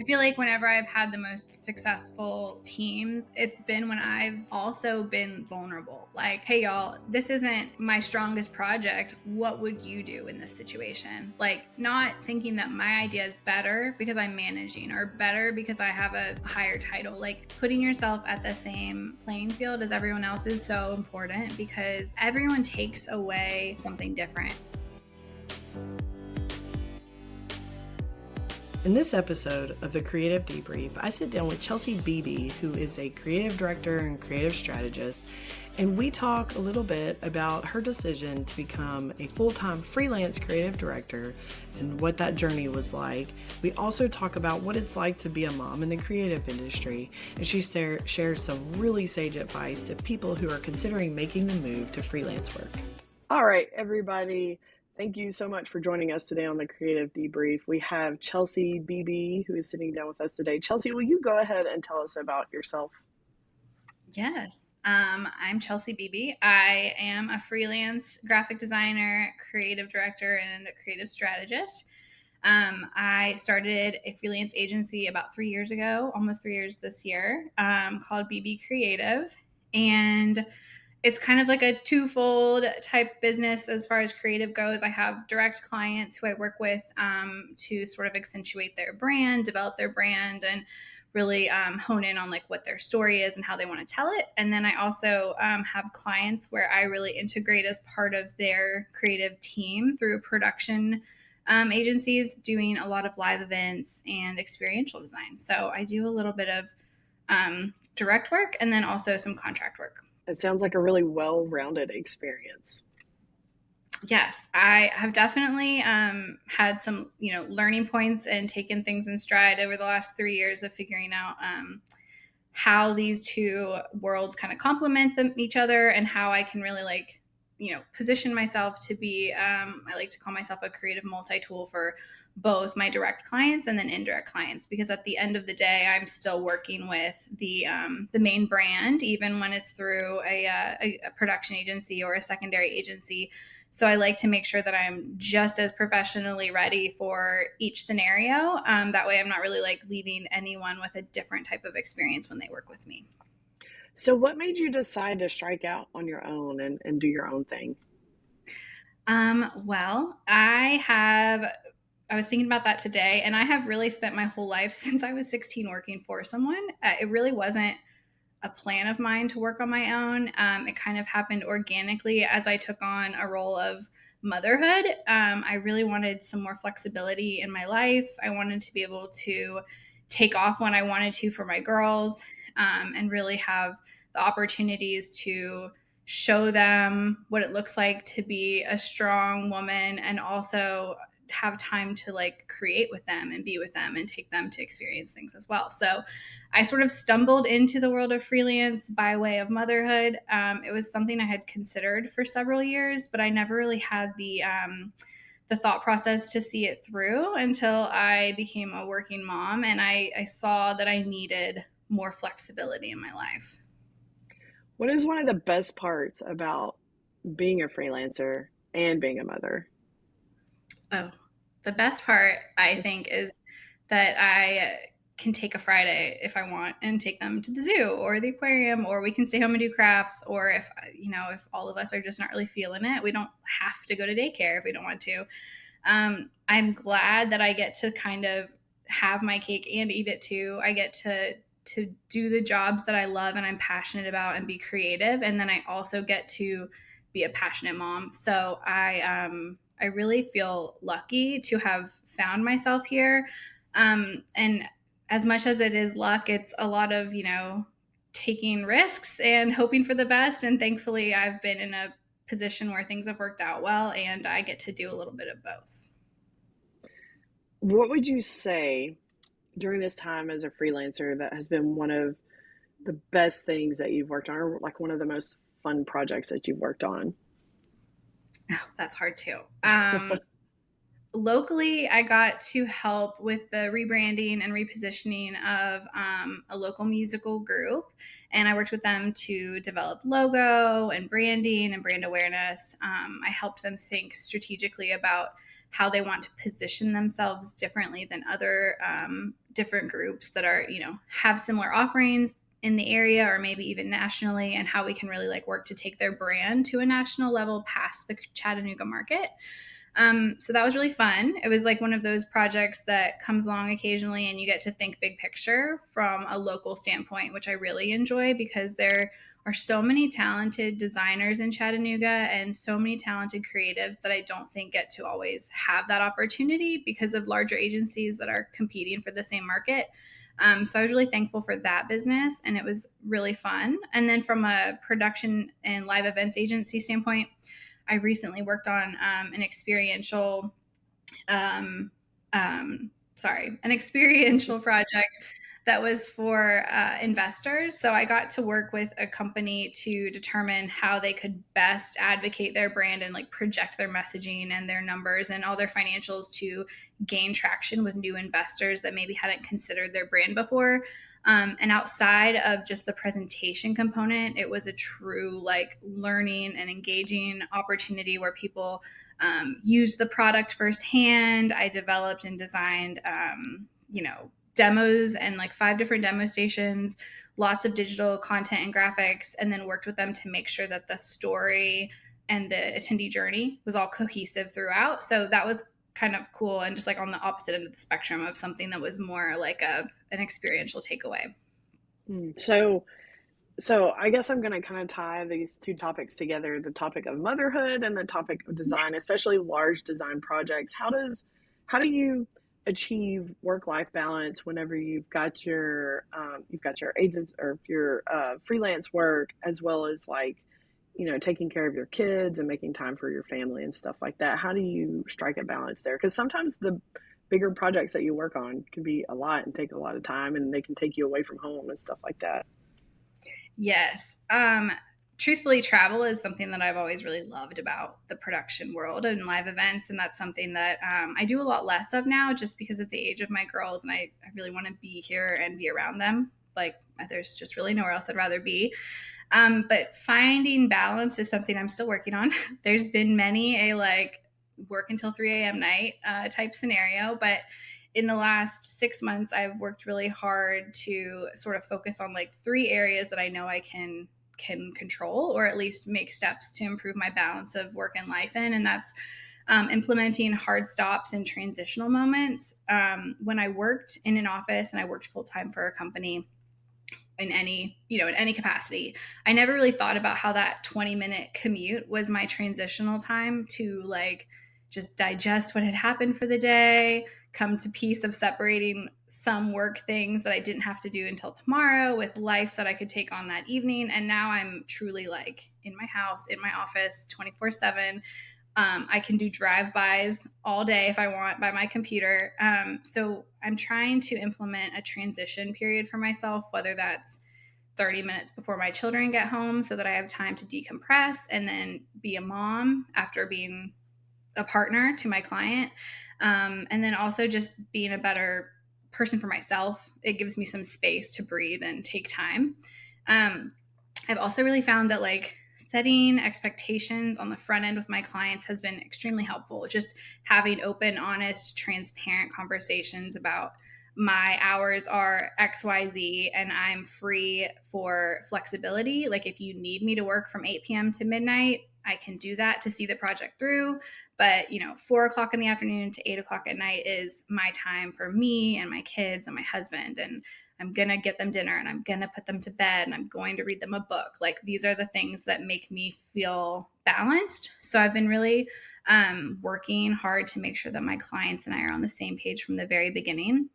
I feel like whenever I've had the most successful teams, it's been when I've also been vulnerable. Like, hey, y'all, this isn't my strongest project. What would you do in this situation? Like, not thinking that my idea is better because I'm managing or better because I have a higher title. Like, putting yourself at the same playing field as everyone else is so important because everyone takes away something different. In this episode of the Creative Debrief, I sit down with Chelsea Beebe, who is a creative director and creative strategist, and we talk a little bit about her decision to become a full-time freelance creative director and what that journey was like. We also talk about what it's like to be a mom in the creative industry, and she shares some really sage advice to people who are considering making the move to freelance work. All right, everybody. Thank you so much for joining us today on the Creative Debrief. We have Chelsea Beebe, who is sitting down with us today. Chelsea, will you go ahead and tell us about yourself? Yes. I'm Chelsea Beebe. I am a freelance graphic designer, creative director, and a creative strategist. I started a freelance agency about 3 years ago, almost 3 years this year, called Beebe Creative. And it's kind of like a twofold type business as far as creative goes. I have direct clients who I work with to sort of accentuate their brand, develop their brand, and really hone in on like what their story is and how they want to tell it. And then I also have clients where I really integrate as part of their creative team through production agencies, doing a lot of live events and experiential design. So I do a little bit of direct work and then also some contract work. It sounds like a really well-rounded experience. Yes, I have definitely had some, learning points and taken things in stride over the last 3 years of figuring out how these two worlds kind of complement each other and how I can really position myself to be, I like to call myself a creative multi-tool for both my direct clients and then indirect clients, because at the end of the day, I'm still working with the main brand, even when it's through a production agency or a secondary agency. So I like to make sure that I'm just as professionally ready for each scenario. That way I'm not really like leaving anyone with a different type of experience when they work with me. So what made you decide to strike out on your own and do your own thing? Well, I was thinking about that today, and I have really spent my whole life since I was 16 working for someone. It really wasn't a plan of mine to work on my own. It kind of happened organically as I took on a role of motherhood. I really wanted some more flexibility in my life. I wanted to be able to take off when I wanted to for my girls, and really have the opportunities to show them what it looks like to be a strong woman, and also have time to like create with them and be with them and take them to experience things as well. So I sort of stumbled into the world of freelance by way of motherhood. It was something I had considered for several years, but I never really had the thought process to see it through until I became a working mom, and I saw that I needed more flexibility in my life. What is one of the best parts about being a freelancer and being a mother? Oh, the best part, I think, is that I can take a Friday if I want and take them to the zoo or the aquarium, or we can stay home and do crafts. Or if all of us are just not really feeling it, we don't have to go to daycare if we don't want to. I'm glad that I get to kind of have my cake and eat it too. I get to do the jobs that I love and I'm passionate about and be creative, and then I also get to be a passionate mom. So I really feel lucky to have found myself here. And as much as it is luck, it's a lot of taking risks and hoping for the best. And thankfully, I've been in a position where things have worked out well, and I get to do a little bit of both. What would you say during this time as a freelancer that has been one of the best things that you've worked on, or like one of the most fun projects that you've worked on? Oh, that's hard too. Locally, I got to help with the rebranding and repositioning of a local musical group. And I worked with them to develop logo and branding and brand awareness. I helped them think strategically about how they want to position themselves differently than other different groups that are, have similar offerings in the area or maybe even nationally, and how we can really like work to take their brand to a national level past the Chattanooga market. So that was really fun. It was like one of those projects that comes along occasionally and you get to think big picture from a local standpoint, which I really enjoy because there are so many talented designers in Chattanooga and so many talented creatives that I don't think get to always have that opportunity because of larger agencies that are competing for the same market. So I was really thankful for that business, and it was really fun. And then from a production and live events agency standpoint, I recently worked on um, an experiential project that was for investors. So I got to work with a company to determine how they could best advocate their brand and like project their messaging and their numbers and all their financials to gain traction with new investors that maybe hadn't considered their brand before. And outside of just the presentation component, it was a true like learning and engaging opportunity where people used the product firsthand. I developed and designed, demos and like 5 different demo stations, lots of digital content and graphics, and then worked with them to make sure that the story and the attendee journey was all cohesive throughout. So that was kind of cool and just like on the opposite end of the spectrum of something that was more like an experiential takeaway. So I guess I'm going to kind of tie these two topics together, the topic of motherhood and the topic of design, especially large design projects. How do you achieve work-life balance whenever you've got your agents or your freelance work, as well as like, taking care of your kids and making time for your family and stuff like that? How do you strike a balance there? Because sometimes the bigger projects that you work on can be a lot and take a lot of time, and they can take you away from home and stuff like that. Yes. Truthfully, travel is something that I've always really loved about the production world and live events. And that's something that I do a lot less of now just because of the age of my girls. And I really want to be here and be around them. Like, there's just really nowhere else I'd rather be. But finding balance is something I'm still working on. There's been many a like work until 3 a.m. night type scenario, but in the last 6 months, I've worked really hard to sort of focus on like 3 areas that I know I can control or at least make steps to improve my balance of work and life in, and that's implementing hard stops and transitional moments. When I worked in an office and I worked full time for a company, in any capacity, I never really thought about how that 20-minute commute was my transitional time to like just digest what had happened for the day, come to peace of separating some work things that I didn't have to do until tomorrow with life that I could take on that evening. And now I'm truly like in my house, in my office 24/7. I can do drive-bys all day if I want by my computer. So I'm trying to implement a transition period for myself, whether that's 30 minutes before my children get home so that I have time to decompress and then be a mom after being a partner to my client. And then also just being a better person for myself. It gives me some space to breathe and take time. Um, I've also really found that like setting expectations on the front end with my clients has been extremely helpful. Just having open, honest, transparent conversations about my hours are XYZ and I'm free for flexibility. Like if you need me to work from 8 p.m. to midnight, I can do that to see the project through. But 4 o'clock in the afternoon to 8 o'clock at night is my time for me and my kids and my husband. And I'm going to get them dinner and I'm going to put them to bed and I'm going to read them a book. Like these are the things that make me feel balanced. So I've been really working hard to make sure that my clients and I are on the same page from the very beginning.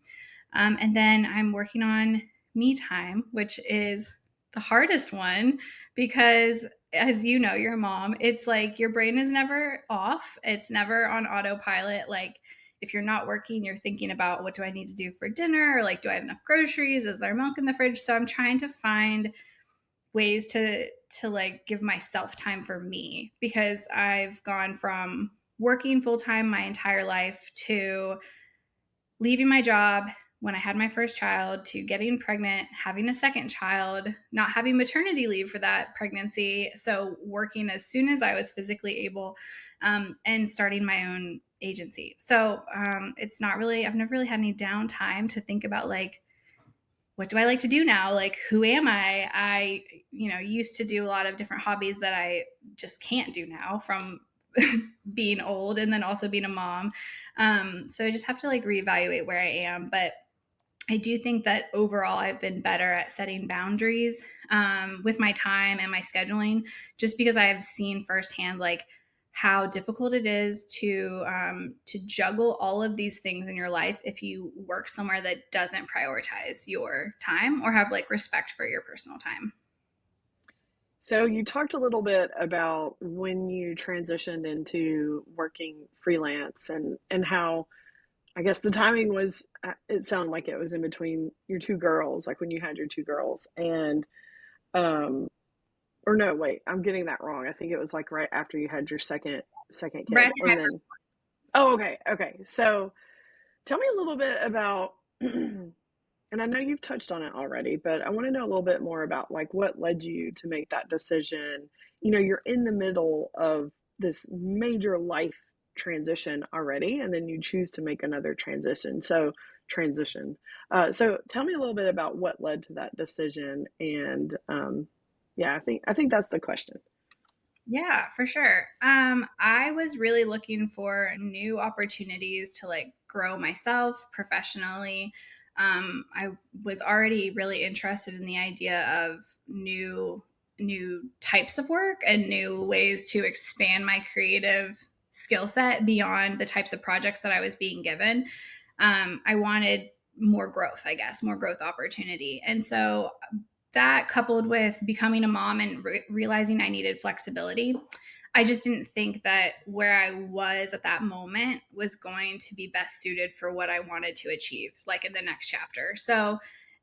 And then I'm working on me time, which is the hardest one because, as you know, you're a mom. It's like your brain is never off, it's never on autopilot. Like, if you're not working, you're thinking about what do I need to do for dinner? Or like, do I have enough groceries? Is there milk in the fridge? So I'm trying to find ways to like give myself time for me because I've gone from working full time my entire life to leaving my job when I had my first child to getting pregnant, having a second child, not having maternity leave for that pregnancy. So working as soon as I was physically able, and starting my own agency. So it's not really, I've never really had any downtime to think about like, what do I like to do now? Like, who am I? Used to do a lot of different hobbies that I just can't do now from being old and then also being a mom. So I just have to like reevaluate where I am. But I do think that overall I've been better at setting boundaries with my time and my scheduling, just because I have seen firsthand like how difficult it is to juggle all of these things in your life if you work somewhere that doesn't prioritize your time or have like respect for your personal time. So you talked a little bit about when you transitioned into working freelance and how I guess the timing was it sounded like it was in between your two girls, like when you had your two girls and um or no, wait, I'm getting that wrong. I think it was like right after you had your second Right kid. after my And then oh, okay, okay. So tell me a little bit about and I know you've touched on it already, but I want to know a little bit more about like what led you to make that decision. You know, you're in the middle of this major life transition already, and then you choose to make another transition. So tell me a little bit about what led to that decision, and yeah, I think that's the question. Yeah, for sure. I was really looking for new opportunities to like grow myself professionally. I was already really interested in the idea of new types of work and new ways to expand my creative skill set beyond the types of projects that I was being given. I wanted more growth, I guess, more growth opportunity. And so that coupled with becoming a mom and realizing I needed flexibility, I just didn't think that where I was at that moment was going to be best suited for what I wanted to achieve, like in the next chapter. So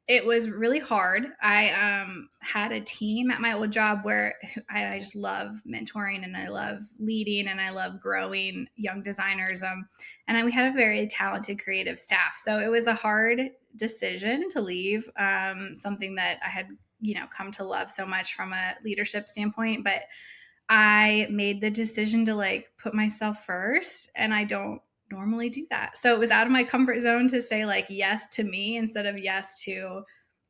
it was really hard. I had a team at my old job where I just love mentoring and I love leading and I love growing young designers. We had a very talented creative staff. So it was a hard decision to leave something that I had, come to love so much from a leadership standpoint. But I made the decision to like put myself first, and I don't normally do that. So it was out of my comfort zone to say like yes to me instead of yes to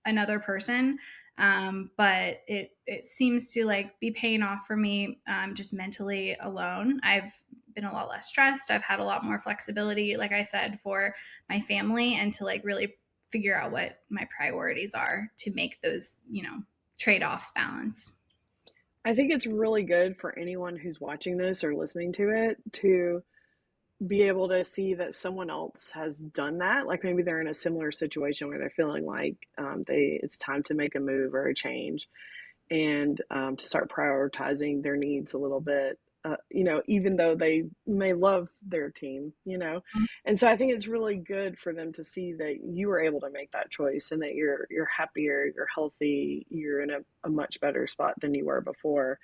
another person. But it seems to like be paying off for me just mentally alone. I've been a lot less stressed. I've had a lot more flexibility, like I said, for my family and to like really figure out what my priorities are to make those, trade offs balance. I think it's really good for anyone who's watching this or listening to it to be able to see that someone else has done that. Like maybe they're in a similar situation where they're feeling like it's time to make a move or a change, and to start prioritizing their needs a little bit. Even though they may love their team, and so I think it's really good for them to see that you were able to make that choice and that you're happier, you're healthy, you're in a much better spot than you were before.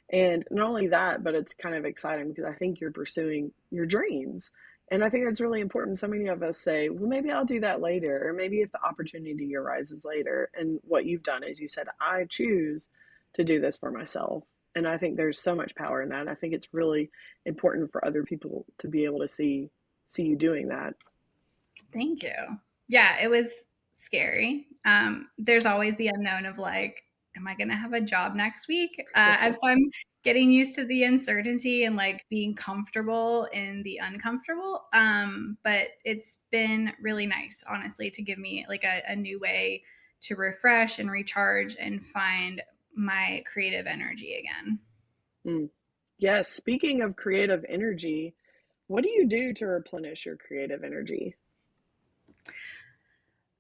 And not only that, but it's kind of exciting because I think you're pursuing your dreams. And I think that's really important. So many of us say, well, maybe I'll do that later, or maybe if the opportunity arises later. And what you've done is you said, I choose to do this for myself. And I think there's so much power in that. I think it's really important for other people to be able to see you doing that. Thank you. Yeah, it was scary. There's always the unknown of like, am I going to have a job next week? So I'm getting used to the uncertainty and like being comfortable in the uncomfortable. But it's been really nice, honestly, to give me like a new way to refresh and recharge and find my creative energy again. Mm. Yes. Speaking of creative energy, what do you do to replenish your creative energy?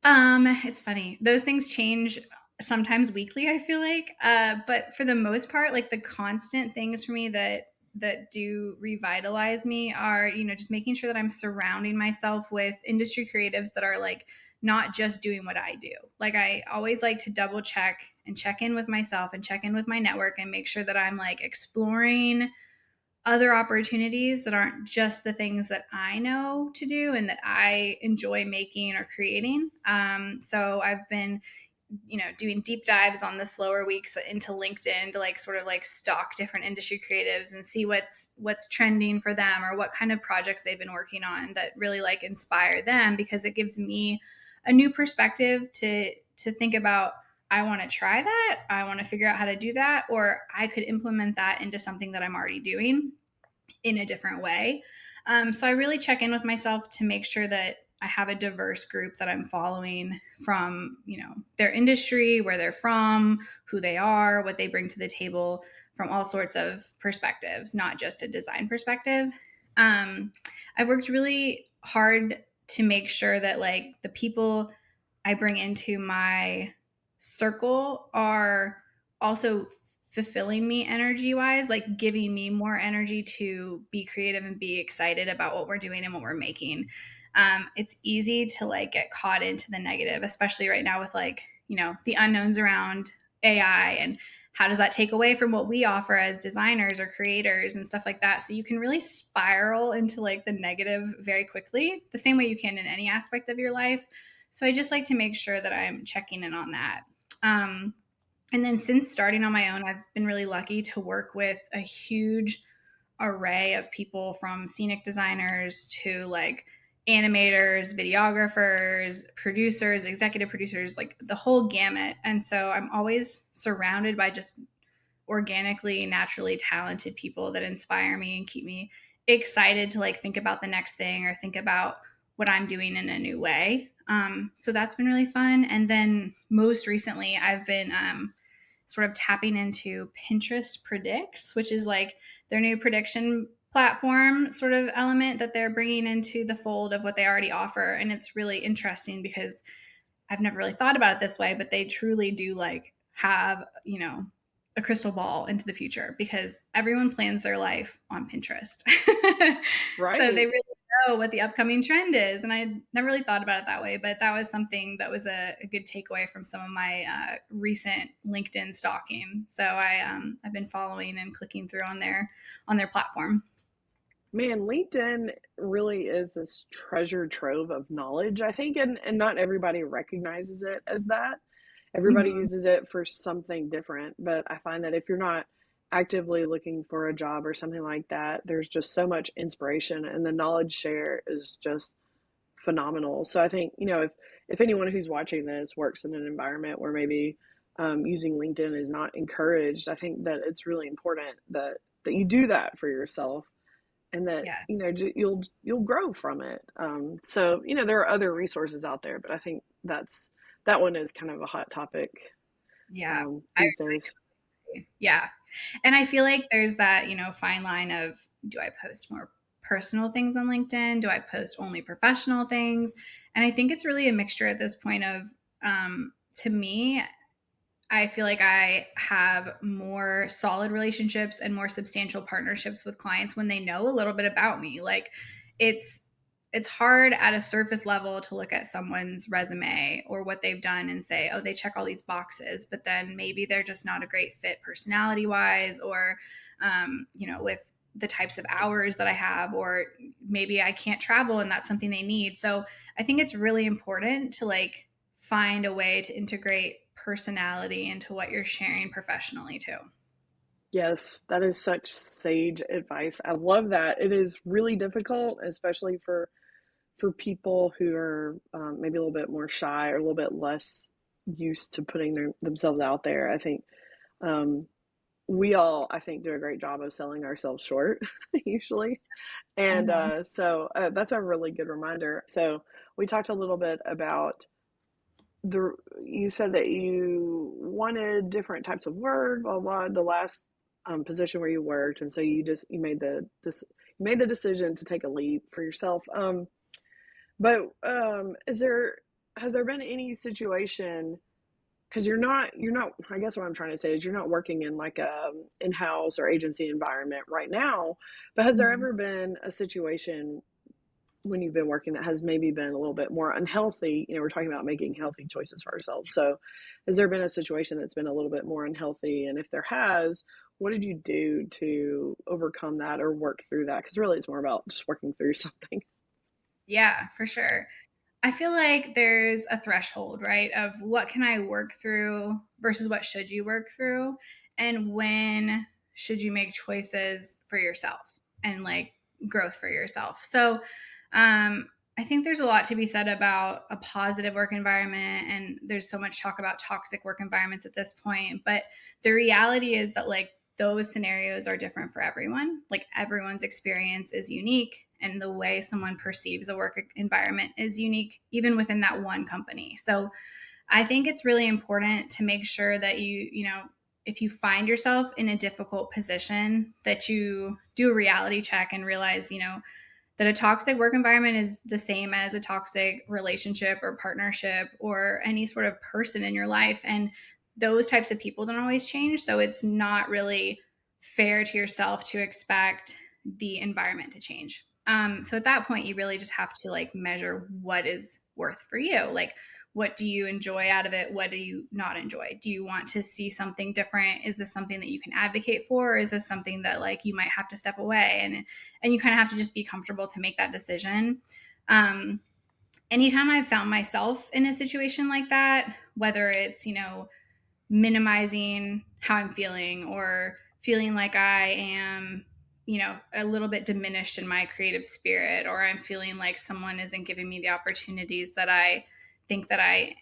It's funny. Those things change sometimes weekly, I feel like. But for the most part, like the constant things for me that do revitalize me are, just making sure that I'm surrounding myself with industry creatives that are like not just doing what I do. Like I always like to double check and check in with myself and check in with my network and make sure that I'm like exploring other opportunities that aren't just the things that I know to do and that I enjoy making or creating. So I've been doing deep dives on the slower weeks into LinkedIn to like sort of like stalk different industry creatives and see what's trending for them or what kind of projects they've been working on that really like inspire them, because it gives me a new perspective to think about. I want to try that. I want to figure out how to do that, or I could implement that into something that I'm already doing in a different way. So I really check in with myself to make sure that I have a diverse group that I'm following from, their industry, where they're from, who they are, what they bring to the table from all sorts of perspectives, not just a design perspective. I've worked really hard to make sure that like the people I bring into my circle are also fulfilling me energy wise, like giving me more energy to be creative and be excited about what we're doing and what we're making. It's easy to like get caught into the negative, especially right now with like, the unknowns around AI and how does that take away from what we offer as designers or creators and stuff like that. So you can really spiral into like the negative very quickly, the same way you can in any aspect of your life. So I just like to make sure that I'm checking in on that. Um, and then since starting on my own, I've been really lucky to work with a huge array of people, from scenic designers to like animators, videographers, producers, executive producers, like the whole gamut. And so I'm always surrounded by just organically, naturally talented people that inspire me and keep me excited to like think about the next thing or think about what I'm doing in a new way. So that's been really fun. And then most recently, I've been sort of tapping into Pinterest Predicts, which is like their new prediction platform sort of element that they're bringing into the fold of what they already offer. And it's really interesting because I've never really thought about it this way, but they truly do like have, a crystal ball into the future, because everyone plans their life on Pinterest. So they Right. really know what the upcoming trend is. And I never really thought about it that way, but that was something that was a good takeaway from some of my recent LinkedIn stalking. So I've been following and clicking through on their platform. Man, LinkedIn really is this treasure trove of knowledge, I think, and not everybody recognizes it as that. Everybody Mhm. uses it for something different, but I find that if you're not actively looking for a job or something like that, there's just so much inspiration and the knowledge share is just phenomenal. So I think, if anyone who's watching this works in an environment where maybe using LinkedIn is not encouraged, I think that it's really important that you do that for yourself and that Yeah. you'll grow from it. So there are other resources out there, but I think that one is kind of a hot topic Yeah. I these days. agree. Yeah. And I feel like there's that, fine line of, do I post more personal things on LinkedIn? Do I post only professional things? And I think it's really a mixture at this point of, to me, I feel like I have more solid relationships and more substantial partnerships with clients when they know a little bit about me. Like it's it's hard at a surface level to look at someone's resume or what they've done and say, "Oh, they check all these boxes," but then maybe they're just not a great fit personality-wise, or with the types of hours that I have, or maybe I can't travel and that's something they need. So I think it's really important to like find a way to integrate personality into what you're sharing professionally too. Yes, that is such sage advice. I love that. It is really difficult, especially for people who are maybe a little bit more shy or a little bit less used to putting themselves out there. I think um, we all, I think, do a great job of selling ourselves short, usually. And Mhm. so that's a really good reminder. So we talked a little bit about the, you said that you wanted different types of work, blah, blah, the last position where you worked. And so you made you made the decision to take a leap for yourself. But has there been any situation, because you're not, I guess what I'm trying to say is you're not working in like a in-house or agency environment right now, but has there Mhm. ever been a situation when you've been working that has maybe been a little bit more unhealthy? We're talking about making healthy choices for ourselves. So has there been a situation that's been a little bit more unhealthy? And if there has, what did you do to overcome that or work through that? Because really it's more about just working through something. Yeah, for sure. I feel like there's a threshold, right, of what can I work through versus what should you work through, and when should you make choices for yourself and like growth for yourself. So, I think there's a lot to be said about a positive work environment, and there's so much talk about toxic work environments at this point. But the reality is that like those scenarios are different for everyone. Like everyone's experience is unique, and the way someone perceives a work environment is unique, even within that one company. So I think it's really important to make sure that if you find yourself in a difficult position, that you do a reality check and realize, that a toxic work environment is the same as a toxic relationship or partnership or any sort of person in your life. And those types of people don't always change. So it's not really fair to yourself to expect the environment to change. So at that point, you really just have to like measure what is worth for you. Like, what do you enjoy out of it? What do you not enjoy? Do you want to see something different? Is this something that you can advocate for? Or is this something that like you might have to step away? And you kind of have to just be comfortable to make that decision. Um, Anytime I've found myself in a situation like that, whether it's, minimizing how I'm feeling or feeling like I am, a little bit diminished in my creative spirit, or I'm feeling like someone isn't giving me the opportunities that I think that I,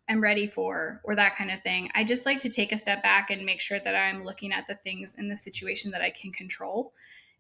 am ready for, or that kind of thing. I just like to take a step back and make sure that I'm looking at the things in the situation that I can control.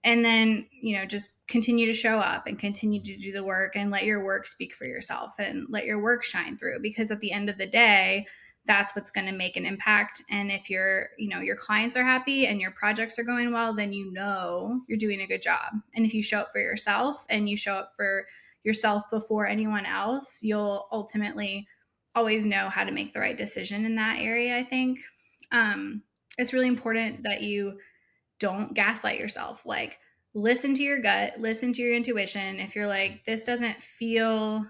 And then, just continue to show up and continue to do the work and let your work speak for yourself and let your work shine through. Because at the end of the day, that's what's going to make an impact. And if your clients are happy and your projects are going well, then you're doing a good job. And if you show up for yourself and you show up for yourself before anyone else, you'll ultimately always know how to make the right decision in that area, I think. It's really important that you don't gaslight yourself. Like, listen to your gut, listen to your intuition. If you're like, this doesn't feel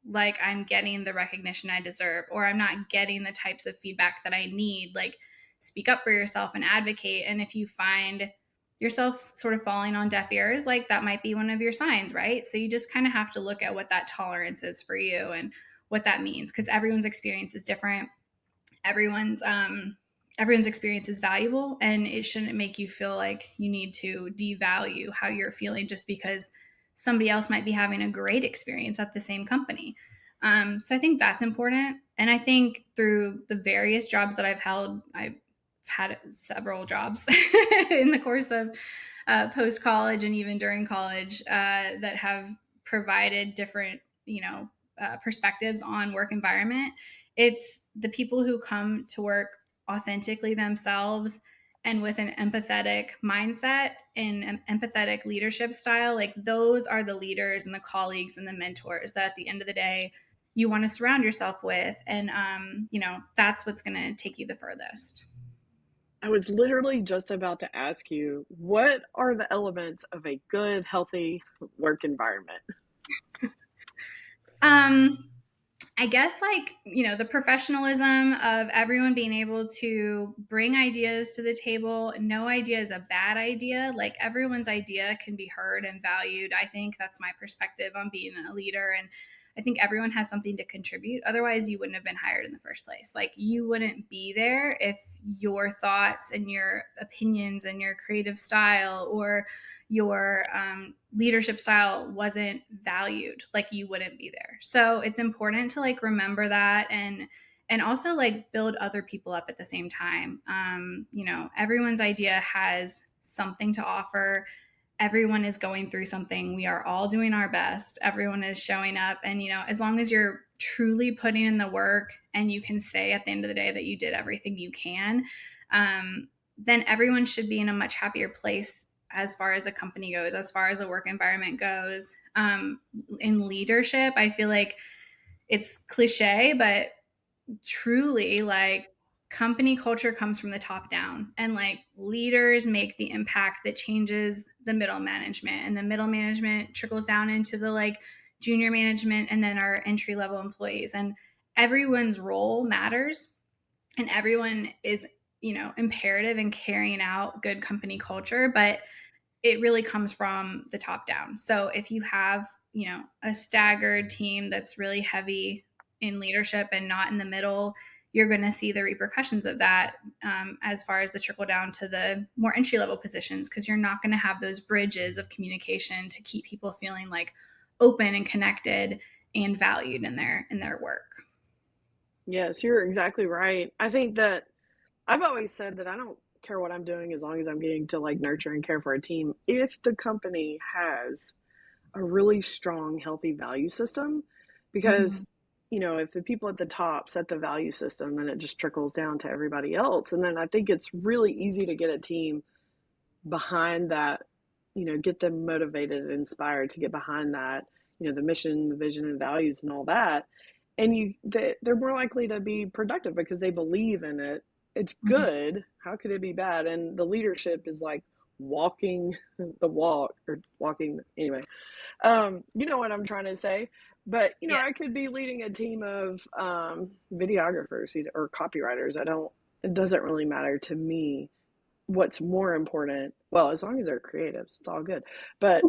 like I'm getting the recognition I deserve, or I'm not getting the types of feedback that I need, like, speak up for yourself and advocate. And if you find yourself sort of falling on deaf ears, like that might be one of your signs, right? So you just kind of have to look at what that tolerance is for you and what that means, because everyone's experience is different. Everyone's experience is valuable, and it shouldn't make you feel like you need to devalue how you're feeling just because somebody else might be having a great experience at the same company. So I think that's important. And I think through the various jobs that I've held, I've had several jobs in the course of post college and even during college that have provided different, perspectives on work environment. It's the people who come to work authentically themselves and with an empathetic mindset and an empathetic leadership style. Like, those are the leaders and the colleagues and the mentors that at the end of the day you want to surround yourself with. And that's what's going to take you the furthest. I was literally just about to ask you, what are the elements of a good, healthy work environment? um I guess, like, the professionalism of everyone being able to bring ideas to the table. No idea is a bad idea. Like, everyone's idea can be heard and valued. I think that's my perspective on being a leader. And I think everyone has something to contribute. Otherwise, you wouldn't have been hired in the first place. Like, you wouldn't be there if your thoughts and your opinions and your creative style or your leadership style wasn't valued. Like, you wouldn't be there. So it's important to like remember that, and also like build other people up at the same time. Everyone's idea has something to offer. Everyone is going through something. We are all doing our best. Everyone is showing up. And, as long as you're truly putting in the work and you can say at the end of the day that you did everything you can, then everyone should be in a much happier place as far as a company goes, as far as a work environment goes. In leadership, I feel like it's cliche, but truly, like, company culture comes from the top down, and like leaders make the impact that changes the middle management, and the middle management trickles down into the like junior management and then our entry level employees. And everyone's role matters, and everyone is, imperative in carrying out good company culture. But it really comes from the top down. So if you have a staggered team that's really heavy in leadership and not in the middle, you're going to see the repercussions of that, as far as the trickle down to the more entry level positions, because you're not going to have those bridges of communication to keep people feeling like open and connected and valued in their work. Yes, you're exactly right. I think that I've always said that I don't care what I'm doing as long as I'm getting to like nurture and care for a team. If the company has a really strong, healthy value system, Mm-hmm. because, if the people at the top set the value system, then it just trickles down to everybody else. And then I think it's really easy to get a team behind that, get them motivated and inspired to get behind that, the mission, the vision, and values and all that. And they're more likely to be productive because they believe in it. It's Mm-hmm. good. How could it be bad? And the leadership is like walking the walk, or walking anyway. You know what I'm trying to say. But Yeah. I could be leading a team of videographers or copywriters. I don't. It doesn't really matter to me. What's more important, well, as long as they're creatives, it's all good. But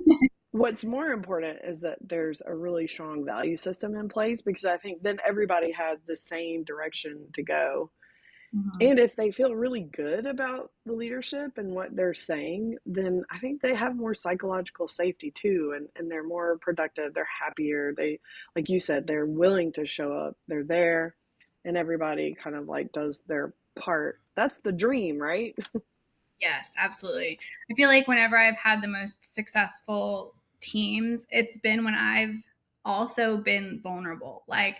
what's more important is that there's a really strong value system in place, because I think then everybody has the same direction to go. Mm-hmm. And if they feel really good about the leadership and what they're saying, then I think they have more psychological safety too, and they're more productive, they're happier, they, like you said, they're willing to show up, they're there, and everybody kind of like does their part. That's the dream, right? Yes, absolutely. I feel like whenever I've had the most successful teams, it's been when I've also been vulnerable. Like,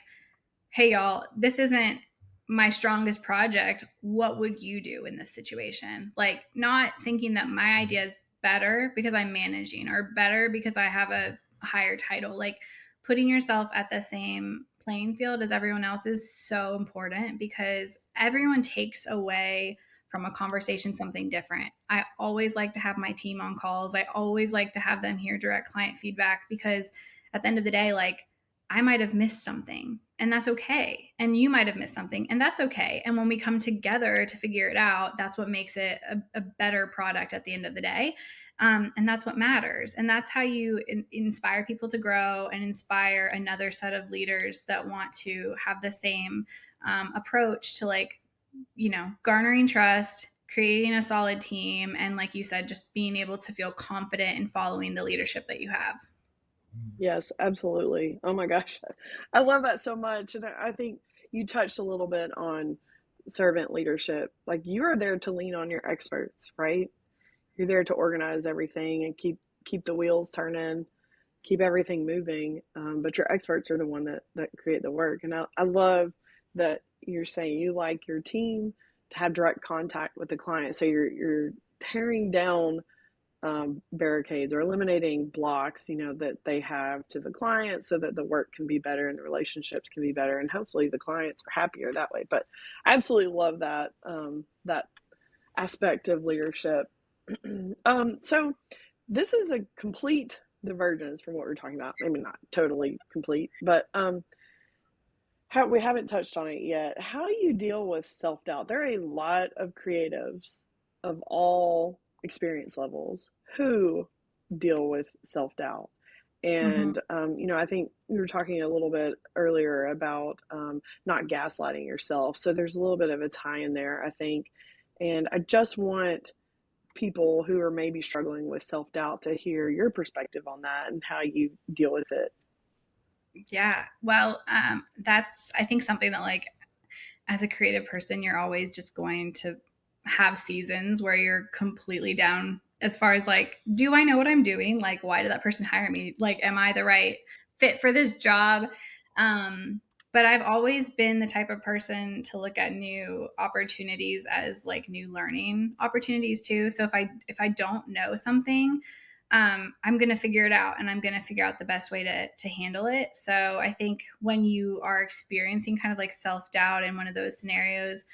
hey, y'all, this isn't my strongest project. What would you do in this situation? Like, not thinking that my idea is better because I'm managing or better because I have a higher title. Like, putting yourself at the same playing field as everyone else is so important, because everyone takes away from a conversation something different. I always like to have my team on calls. I always like to have them hear direct client feedback, because at the end of the day, like, I might have missed something, and that's okay. And you might have missed something, and that's okay. And when we come together to figure it out, that's what makes it a better product at the end of the day. And that's what matters. And that's how you inspire people to grow and inspire another set of leaders that want to have the same approach to, like, garnering trust, creating a solid team, and, like you said, just being able to feel confident in following the leadership that you have. Yes, absolutely. Oh my gosh. I love that so much. And I think you touched a little bit on servant leadership. Like, you are there to lean on your experts, right? You're there to organize everything and keep the wheels turning, keep everything moving. But your experts are the one that create the work. And I love that you're saying you like your team to have direct contact with the client. So you're tearing down barricades or eliminating blocks, that they have to the client, so that the work can be better and the relationships can be better, and hopefully the clients are happier that way. But I absolutely love that aspect of leadership. So this is a complete divergence from what we're talking about. Maybe not totally complete, but we haven't touched on it yet. How do you deal with self-doubt? There are a lot of creatives of all experience levels who deal with self-doubt. Mm-hmm. And, I think we were talking a little bit earlier about not gaslighting yourself. So there's a little bit of a tie in there, I think. And I just want people who are maybe struggling with self-doubt to hear your perspective on that and how you deal with it. Yeah. Well, that's, I think, something that, like, as a creative person, you're always just going to have seasons where you're completely down as far as, like, do I know what I'm doing? Like, why did that person hire me? Like, am I the right fit for this job? But I've always been the type of person to look at new opportunities as, like, new learning opportunities too. So if I don't know something, I'm going to figure it out, and I'm going to figure out the best way to handle it. So I think when you are experiencing kind of like self doubt in one of those scenarios,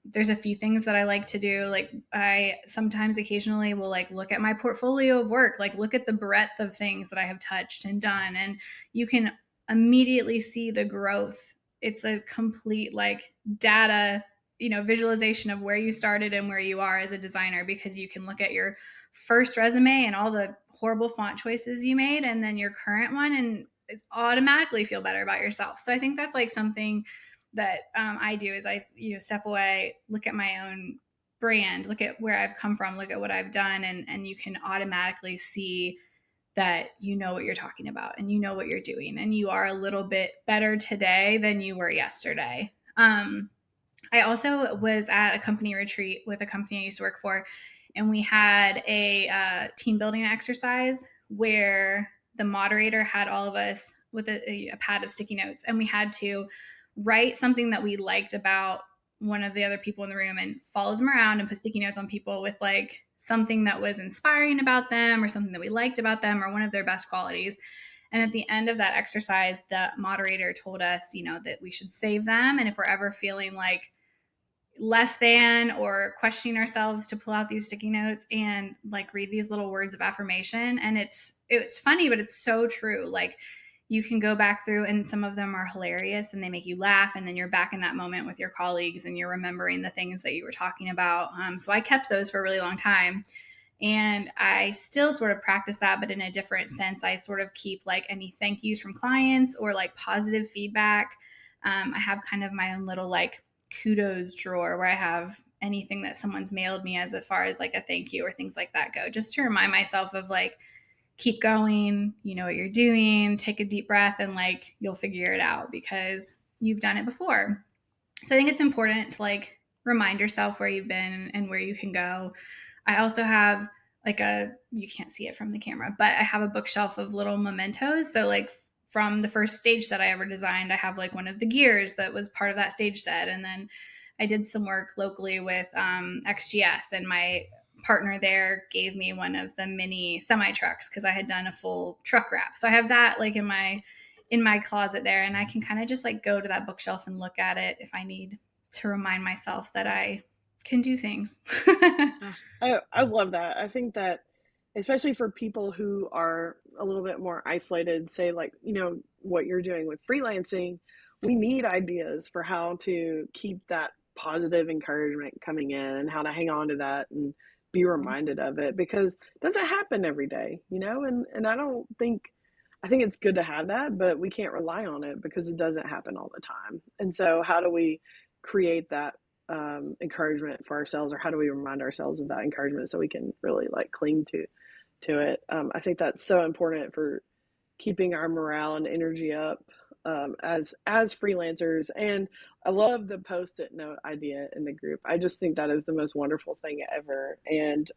there's a few things that I like to do. Like, I sometimes occasionally will, like, look at my portfolio of work, like look at the breadth of things that I have touched and done. And you can immediately see the growth. It's a complete, like, data, visualization of where you started and where you are as a designer, because you can look at your first resume and all the horrible font choices you made and then your current one, and it's automatically feel better about yourself. So I think that's like something that I do is I step away, look at my own brand, look at where I've come from, look at what I've done, and you can automatically see that you know what you're talking about and you know what you're doing and you are a little bit better today than you were yesterday. I also was at a company retreat with a company I used to work for, and we had a team building exercise where the moderator had all of us with a pad of sticky notes, and we had to write something that we liked about one of the other people in the room and follow them around and put sticky notes on people with like something that was inspiring about them or something that we liked about them or one of their best qualities. And at the end of that exercise, the moderator told us, that we should save them. And if we're ever feeling like less than or questioning ourselves, to pull out these sticky notes and like read these little words of affirmation. And it's funny, but it's so true. Like you can go back through and some of them are hilarious and they make you laugh, and then you're back in that moment with your colleagues and you're remembering the things that you were talking about. So I kept those for a really long time, and I still sort of practice that, but in a different sense. I sort of keep like any thank yous from clients or like positive feedback. I have kind of my own little like kudos drawer where I have anything that someone's mailed me as far as like a thank you or things like that go, just to remind myself of like, keep going, you know what you're doing, take a deep breath, and like you'll figure it out because you've done it before. So I think it's important to like remind yourself where you've been and where you can go. I also have like you can't see it from the camera, but I have a bookshelf of little mementos. So like from the first stage set I ever designed, I have like one of the gears that was part of that stage set. And then I did some work locally with XGS, and my partner there gave me one of the mini semi trucks because I had done a full truck wrap. So I have that like in my closet there, and I can kind of just like go to that bookshelf and look at it if I need to remind myself that I can do things. I love that. I think that especially for people who are a little bit more isolated, say like, what you're doing with freelancing, we need ideas for how to keep that positive encouragement coming in and how to hang on to that and be reminded of it because it doesn't happen every day, and I think it's good to have that, but we can't rely on it because it doesn't happen all the time. And so how do we create that encouragement for ourselves, or how do we remind ourselves of that encouragement so we can really like cling to it? I think that's so important for keeping our morale and energy up as freelancers. And I love the post-it note idea in the group. I just think that is the most wonderful thing ever, and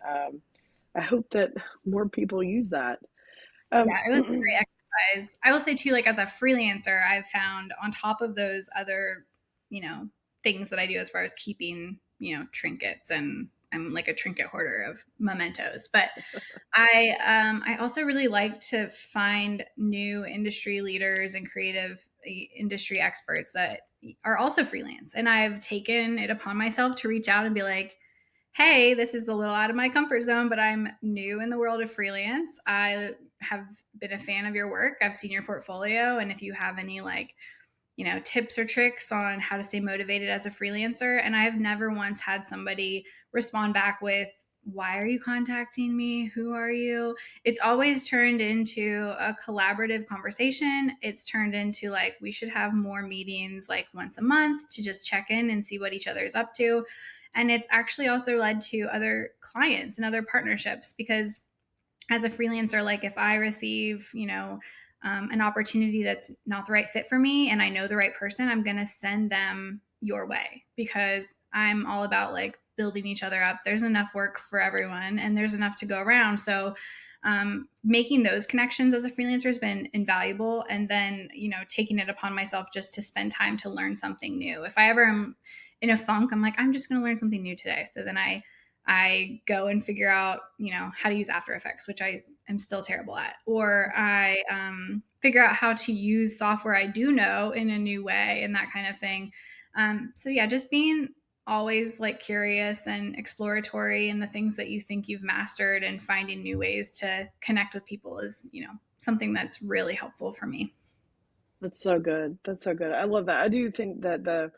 I hope that more people use that. Yeah, it was a great exercise. I will say too, like as a freelancer, I've found on top of those other, things that I do as far as keeping, trinkets, and I'm like a trinket hoarder of mementos. But I also really like to find new industry leaders and creative industry experts that are also freelance. And I've taken it upon myself to reach out and be like, hey, this is a little out of my comfort zone, but I'm new in the world of freelance. I have been a fan of your work. I've seen your portfolio. And if you have any like, tips or tricks on how to stay motivated as a freelancer. And I've never once had somebody respond back with, why are you contacting me? Who are you? It's always turned into a collaborative conversation. It's turned into like, we should have more meetings like once a month to just check in and see what each other's up to. And it's actually also led to other clients and other partnerships because as a freelancer, like if I receive, an opportunity that's not the right fit for me and I know the right person, I'm going to send them your way because I'm all about like building each other up. There's enough work for everyone and there's enough to go around. So making those connections as a freelancer has been invaluable. And then, taking it upon myself just to spend time to learn something new. If I ever am in a funk, I'm like, I'm just going to learn something new today. So then I go and figure out, how to use After Effects, which I am still terrible at, or I figure out how to use software I do know in a new way and that kind of thing. So yeah, just being always like curious and exploratory in the things that you think you've mastered and finding new ways to connect with people is, something that's really helpful for me. That's so good. That's so good. I love that. I do think that the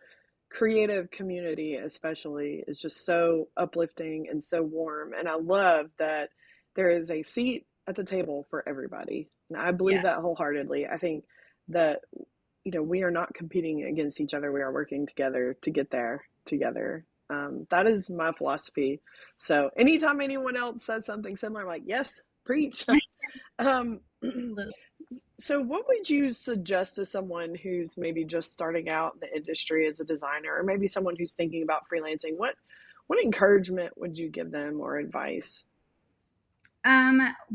creative community especially is just so uplifting and so warm, and I love that there is a seat at the table for everybody. And I believe Yeah. that wholeheartedly. I think that, we are not competing against each other. We are working together to get there together. That is my philosophy. So anytime anyone else says something similar, I'm like, yes, preach. um, Absolutely. so what would you suggest to someone who's maybe just starting out in the industry as a designer, or maybe someone who's thinking about freelancing? What encouragement would you give them or advice?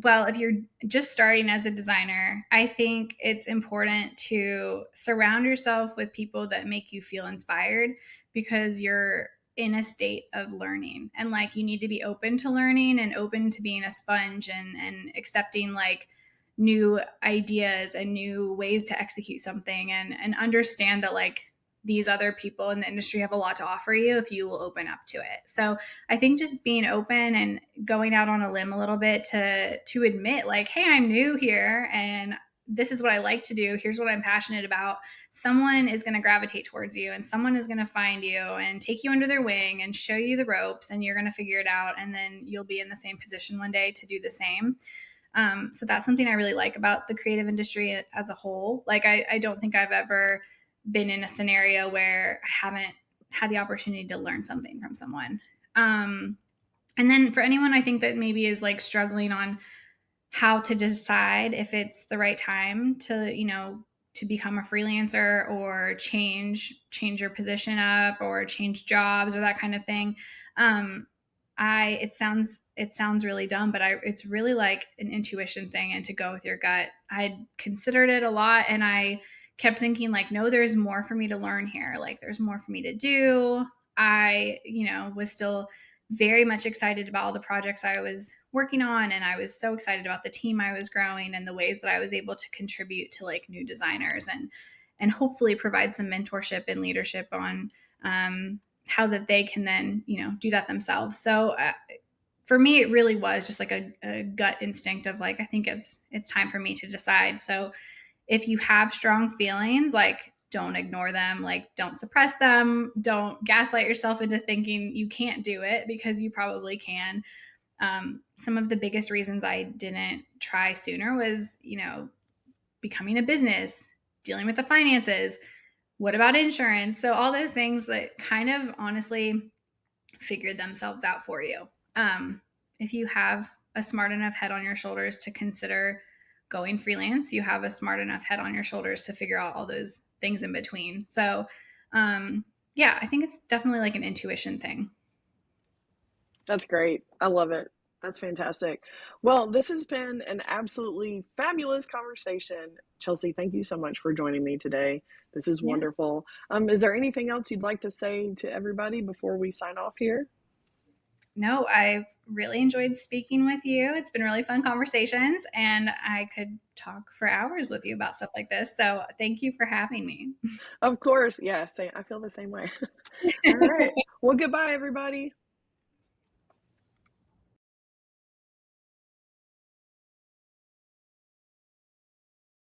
Well, if you're just starting as a designer, I think it's important to surround yourself with people that make you feel inspired because you're in a state of learning, and like you need to be open to learning and open to being a sponge and accepting like new ideas and new ways to execute something, and understand that like these other people in the industry have a lot to offer you if you will open up to it. So I think just being open and going out on a limb a little bit to admit like, hey, I'm new here and this is what I like to do. Here's what I'm passionate about. Someone is going to gravitate towards you and someone is going to find you and take you under their wing and show you the ropes, and you're going to figure it out. And then you'll be in the same position one day to do the same. So that's something I really like about the creative industry as a whole. Like, I don't think I've ever been in a scenario where I haven't had the opportunity to learn something from someone. Um, and then for anyone I think that maybe is like struggling on how to decide if it's the right time to, to become a freelancer or change your position up or change jobs or that kind of thing. Um, I it sounds really dumb, but it's really like an intuition thing and to go with your gut. I considered it a lot and I kept thinking like, no, there's more for me to learn here. Like there's more for me to do. I, was still very much excited about all the projects I was working on, and I was so excited about the team I was growing and the ways that I was able to contribute to like new designers and hopefully provide some mentorship and leadership on how that they can then do that themselves. So for me, it really was just like a gut instinct of like, I think it's time for me to decide. So if you have strong feelings, like don't ignore them, like don't suppress them, don't gaslight yourself into thinking you can't do it because you probably can. Some of the biggest reasons I didn't try sooner was, becoming a business, dealing with the finances. What about insurance? So all those things that kind of honestly figured themselves out for you. If you have a smart enough head on your shoulders to consider going freelance, you have a smart enough head on your shoulders to figure out all those things in between. So, yeah, I think it's definitely like an intuition thing. That's great. I love it. That's fantastic. Well, this has been an absolutely fabulous conversation. Chelsea, thank you so much for joining me today. This is Yeah. wonderful. Is there anything else you'd like to say to everybody before we sign off here? No, I've really enjoyed speaking with you. It's been really fun conversations, and I could talk for hours with you about stuff like this. So thank you for having me. Of course. Yeah, I feel the same way. All right. Well, goodbye, everybody.